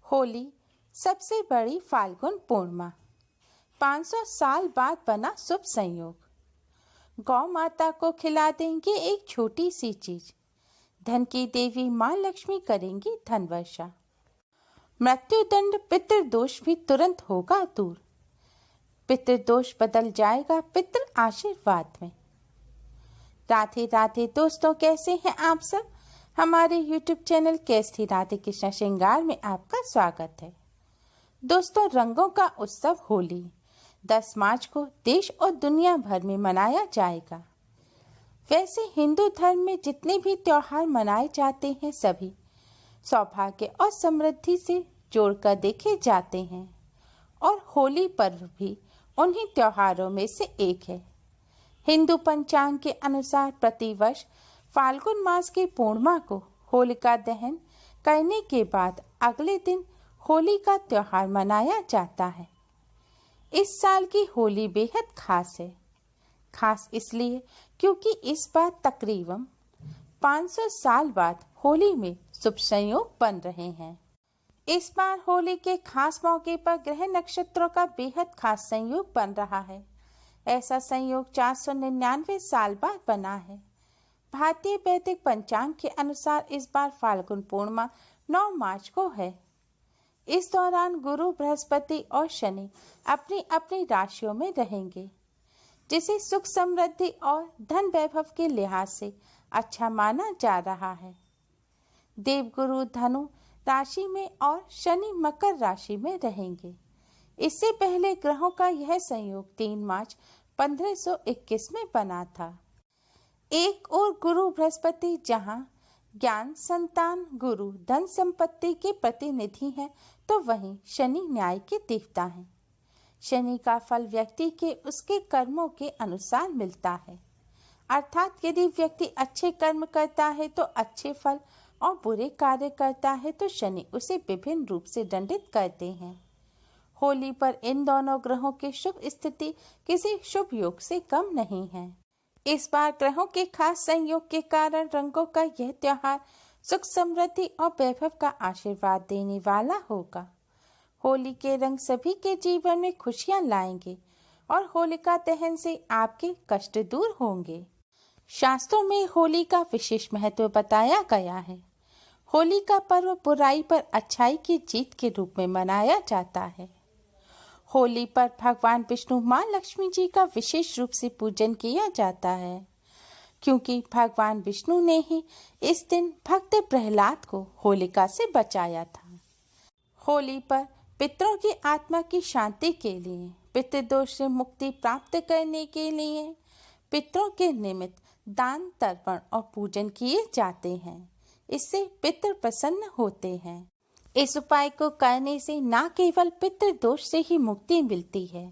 होली सबसे बड़ी फाल्गुन पूर्णिमा 500 साल बाद बना शुभ संयोग। गौ माता को खिला देंगे एक छोटी सी चीज, धन की देवी माँ लक्ष्मी करेंगी धन वर्षा। मृत्युदंड पितृदोष भी तुरंत होगा दूर, पितृदोष बदल जाएगा पितृ आशीर्वाद में। राधे राधे दोस्तों, कैसे हैं आप सब। हमारे YouTube चैनल कैस्थी राधे कृष्ण श्रृंगार में आपका स्वागत है। दोस्तों, रंगों का उत्सव होली 10 मार्च को देश और दुनिया भर में मनाया जाएगा। वैसे हिंदू धर्म में जितने भी त्योहार मनाए जाते हैं सभी सौभाग्य और समृद्धि से जोड़कर देखे जाते हैं, और होली पर्व भी उन्हीं त्योहारों में से एक है। हिंदू पंचांग के अनुसार प्रतिवर्ष फाल्गुन मास की पूर्णिमा को होलिका दहन करने के बाद अगले दिन होली का त्योहार मनाया जाता है। इस साल की होली बेहद खास है। खास इसलिए क्योंकि इस बार तकरीबन 500 साल बाद होली में शुभ संयोग बन रहे हैं। इस बार होली के खास मौके पर ग्रह नक्षत्रों का बेहद खास संयोग बन रहा है। ऐसा संयोग 499 साल बाद बना है। भारतीय वैदिक पंचांग के अनुसार इस बार फाल्गुन पूर्णिमा 9 मार्च को है। इस दौरान गुरु, बृहस्पति और शनि अपनी अपनी राशियों में रहेंगे, जिसे सुख समृद्धि और धन वैभव के लिहाज से अच्छा माना जा रहा है। देवगुरु धनु राशि में और शनि मकर राशि में रहेंगे। इससे पहले ग्रहों का यह संयोग 3 मार्च 1521 में बना था। एक और गुरु बृहस्पति जहां ज्ञान, संतान, गुरु, धन संपत्ति के प्रतिनिधि हैं, तो वहीं शनि न्याय के देवता हैं। शनि का फल व्यक्ति के उसके कर्मों के अनुसार मिलता है, अर्थात यदि व्यक्ति अच्छे कर्म करता है तो अच्छे फल और बुरे कार्य करता है तो शनि उसे विभिन्न रूप से दंडित करते हैं। होली पर इन दोनों ग्रहों की शुभ स्थिति किसी शुभ योग से कम नहीं है। इस बार ग्रहों के खास संयोग के कारण रंगों का यह त्योहार सुख समृद्धि और वैभव का आशीर्वाद देने वाला होगा। होली के रंग सभी के जीवन में खुशियां लाएंगे और होलिका दहन से आपके कष्ट दूर होंगे। शास्त्रों में होली का विशेष महत्व बताया गया है। होली का पर्व बुराई पर अच्छाई की जीत के रूप में मनाया जाता है। होली पर भगवान विष्णु, माँ लक्ष्मी जी का विशेष रूप से पूजन किया जाता है, क्योंकि भगवान विष्णु ने ही इस दिन भक्त प्रहलाद को होलिका से बचाया था। होली पर पितरों की आत्मा की शांति के लिए, पितृदोष से मुक्ति प्राप्त करने के लिए पितरों के निमित्त दान, तर्पण और पूजन किए जाते हैं। इससे पितर प्रसन्न होते हैं। इस उपाय को करने से न केवल पितृदोष से ही मुक्ति मिलती है,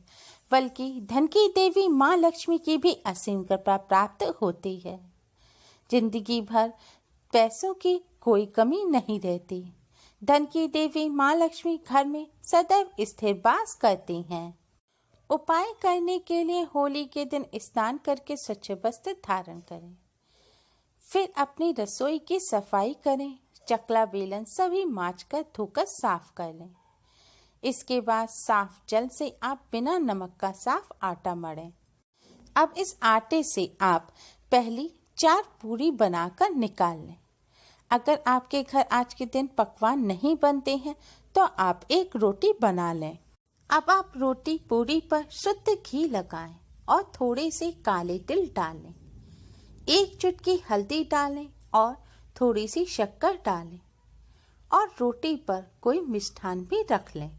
बल्कि धन की देवी माँ लक्ष्मी की भी असीम कृपा प्राप्त होती है। जिंदगी भर पैसों की कोई कमी नहीं रहती। धन की देवी माँ लक्ष्मी घर में सदैव स्थिर वास करती हैं। उपाय करने के लिए होली के दिन स्नान करके स्वच्छ वस्त्र धारण करें। फिर अपनी रसोई की सफाई करें। चकला, बेलन सभी मांजकर धोकर साफ कर लें। इसके बाद साफ जल से आप बिना नमक का साफ आटा मढ़ें। अब इस आटे से आप पहली 4 पूरी बनाकर निकाल लें। अगर आपके घर आज के दिन पकवान नहीं बनते हैं तो आप एक रोटी बना लें। अब आप रोटी पूरी पर शुद्ध घी लगाएं और थोड़े से काले तिल डालें। 1 चुटकी हल्दी डालें और थोड़ी सी शक्कर डालें और रोटी पर कोई मिष्ठान भी रख लें।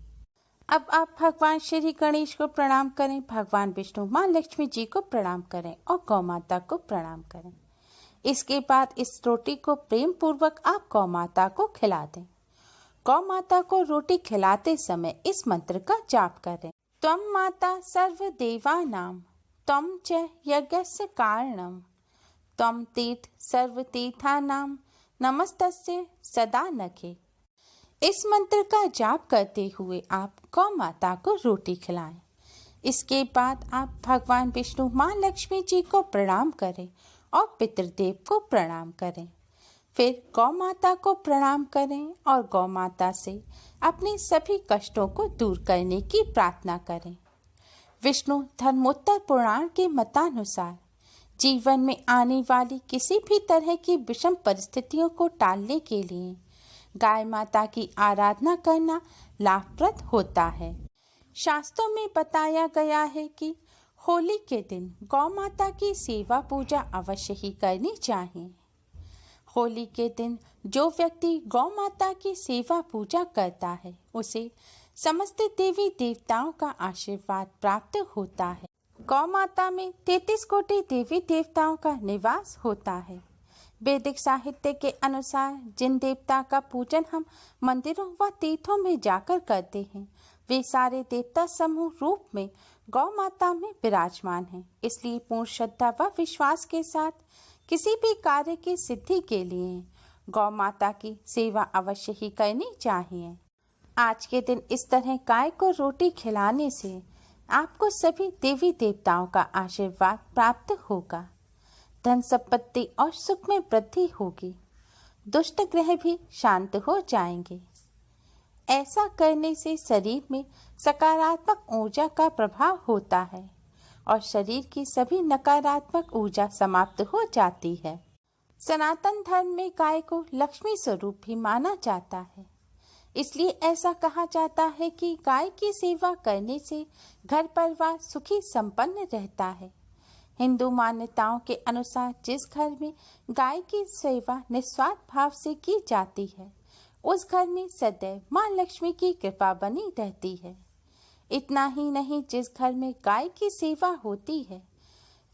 अब आप भगवान श्री गणेश को प्रणाम करें, भगवान विष्णु, माँ लक्ष्मी जी को प्रणाम करें और गौ माता को प्रणाम करें। इसके बाद इस रोटी को प्रेम पूर्वक आप गौ माता को खिला दें। गौ माता को रोटी खिलाते समय इस मंत्र का जाप करें। त्वं माता सर्व देवानां, त्वं च यज्ञस्य कारणं, त्वं तीर्थ सर्व तीर्थानां, नमस्तस्य सदा नखे। इस मंत्र का जाप करते हुए आप गौ माता को रोटी खिलाएं। इसके बाद आप भगवान विष्णु, माँ लक्ष्मी जी को प्रणाम करें और पितृदेव को प्रणाम करें। फिर गौ माता को प्रणाम करें और गौ माता से अपने सभी कष्टों को दूर करने की प्रार्थना करें। विष्णु धर्मोत्तर पुराण के मतानुसार जीवन में आने वाली किसी भी तरह की विषम परिस्थितियों को टालने के लिए गाय माता की आराधना करना लाभप्रद होता है। शास्त्रों में बताया गया है कि होली के दिन गौ माता की सेवा पूजा अवश्य ही करनी चाहिए। होली के दिन जो व्यक्ति गौ माता की सेवा पूजा करता है उसे समस्त देवी देवताओं का आशीर्वाद प्राप्त होता है। गौ माता में 33 कोटि देवी देवताओं का निवास होता है। वैदिक साहित्य के अनुसार जिन देवता का पूजन हम मंदिरों व तीर्थों में जाकर करते हैं वे सारे देवता समूह रूप में गौ माता में विराजमान हैं। इसलिए पूर्ण श्रद्धा व विश्वास के साथ किसी भी कार्य की सिद्धि के लिए गौ माता की सेवा अवश्य ही करनी चाहिए। आज के दिन इस तरह गाय को रोटी खिलाने से आपको सभी देवी देवताओं का आशीर्वाद प्राप्त होगा। धन संपत्ति और सुख में वृद्धि होगी। दुष्ट ग्रह भी शांत हो जाएंगे। ऐसा करने से शरीर में सकारात्मक ऊर्जा का प्रभाव होता है और शरीर की सभी नकारात्मक ऊर्जा समाप्त हो जाती है। सनातन धर्म में गाय को लक्ष्मी स्वरूप भी माना जाता है। इसलिए ऐसा कहा जाता है कि गाय की सेवा करने से घर परिवार सुखी संपन्न रहता है। हिंदू मान्यताओं के अनुसार जिस घर में गाय की सेवा निस्वार्थ भाव से की जाती है उस घर में सदैव मां लक्ष्मी की कृपा बनी रहती है। इतना ही नहीं, जिस घर में गाय की सेवा होती है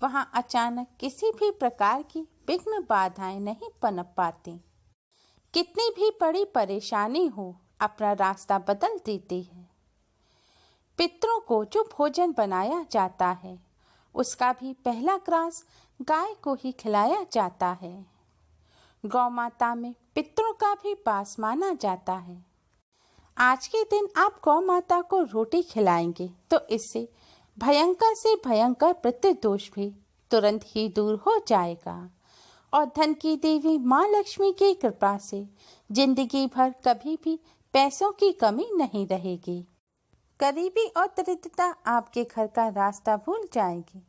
वहां अचानक किसी भी प्रकार की विघ्न बाधाएं नहीं पनप पाती। कितनी भी बड़ी परेशानी हो अपना रास्ता बदल देती है। पितरों को जो भोजन बनाया जाता है उसका भी पहला ग्रास गाय को ही खिलाया जाता है। गौ माता में पितरों का भी वास माना जाता है। आज के दिन आप गौ माता को रोटी खिलाएंगे तो इससे भयंकर से भयंकर प्रतिदोष भी तुरंत ही दूर हो जाएगा और धन की देवी मां लक्ष्मी की कृपा से जिंदगी भर कभी भी पैसों की कमी नहीं रहेगी। गरीबी और दरिद्रता आपके घर का रास्ता भूल जाएगी।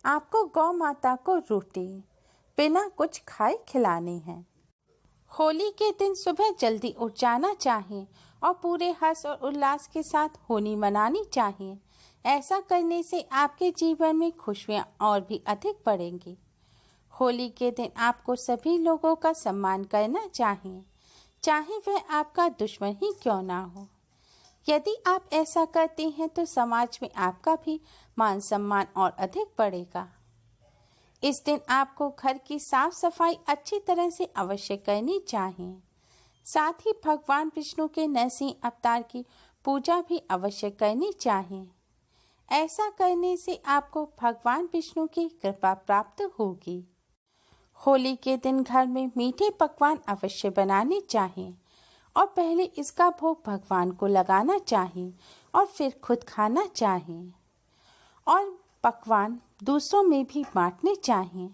आपको गौ माता को रोटी बिना कुछ खाए खिलानी है। होली के दिन सुबह जल्दी उठ जाना चाहिए और पूरे हर्ष और उल्लास के साथ होली मनानी चाहिए। ऐसा करने से आपके जीवन में खुशियाँ और भी अधिक बढ़ेंगी। होली के दिन आपको सभी लोगों का सम्मान करना चाहिए, चाहे वह आपका दुश्मन ही क्यों ना हो। यदि आप ऐसा करते हैं तो समाज में आपका भी मान सम्मान और अधिक बढ़ेगा। इस दिन आपको घर की साफ सफाई अच्छी तरह से अवश्य करनी चाहिए। साथ ही भगवान विष्णु के नरसिंह अवतार की पूजा भी अवश्य करनी चाहिए। ऐसा करने से आपको भगवान विष्णु की कृपा प्राप्त होगी। होली के दिन घर में मीठे पकवान अवश्य बनाने चाहिए और पहले इसका भोग भगवान को लगाना चाहिए और फिर खुद खाना चाहिए और पकवान दूसरों में भी बांटने चाहिए।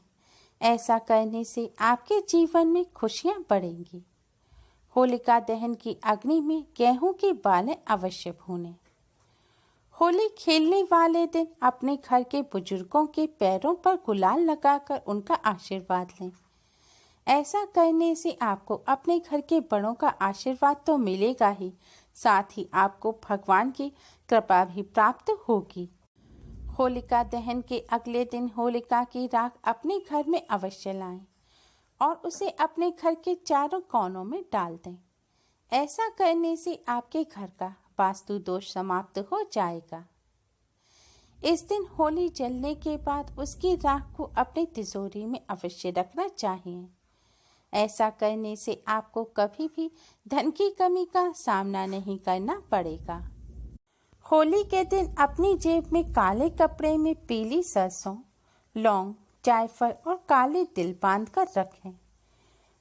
ऐसा करने से आपके जीवन में खुशियां बढ़ेंगी। होलिका दहन की अग्नि में गेहूं की बालें अवश्य भूनें। होली खेलने वाले दिन अपने घर के बुजुर्गों के पैरों पर गुलाल लगाकर उनका आशीर्वाद लें। ऐसा करने से आपको अपने घर के बड़ों का आशीर्वाद तो मिलेगा ही, साथ ही आपको भगवान की कृपा भी प्राप्त होगी। होलिका दहन के अगले दिन होलिका की राख अपने घर में अवश्य लाएं और उसे अपने घर के चारों कोनों में डाल दें। ऐसा करने से आपके घर का वास्तु दोष समाप्त हो जाएगा। इस दिन होली जलने के बाद उसकी राख को अपनी तिजोरी में अवश्य रखना चाहिए। ऐसा करने से आपको कभी भी धन की कमी का सामना नहीं करना पड़ेगा। होली के दिन अपनी जेब में काले कपड़े में पीली सरसों, लौंग, जायफल और काले तिल बांध कर रखें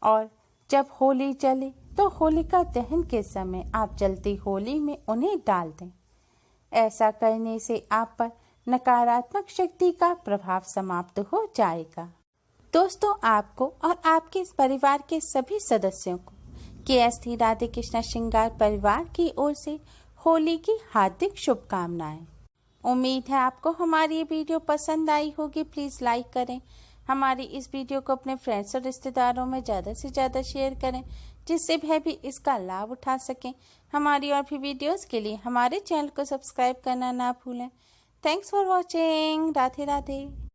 और जब होली जले तो होलिका दहन के समय आप जलती होली में उन्हें डाल दें। ऐसा करने से आप पर नकारात्मक शक्ति का प्रभाव समाप्त हो जाएगा। दोस्तों, आपको और आपके इस परिवार के सभी सदस्यों को के.एस.टी. राधे कृष्णा श्रृंगार परिवार की ओर से होली की हार्दिक शुभकामनाएं। उम्मीद है आपको हमारी ये वीडियो पसंद आई होगी। प्लीज़ लाइक करें, हमारी इस वीडियो को अपने फ्रेंड्स और रिश्तेदारों में ज़्यादा से ज़्यादा शेयर करें, जिससे वह भी इसका लाभ उठा सकें। हमारी और भी वीडियोस के लिए हमारे चैनल को सब्सक्राइब करना ना भूलें। Thanks for watching. Radhe Radhe.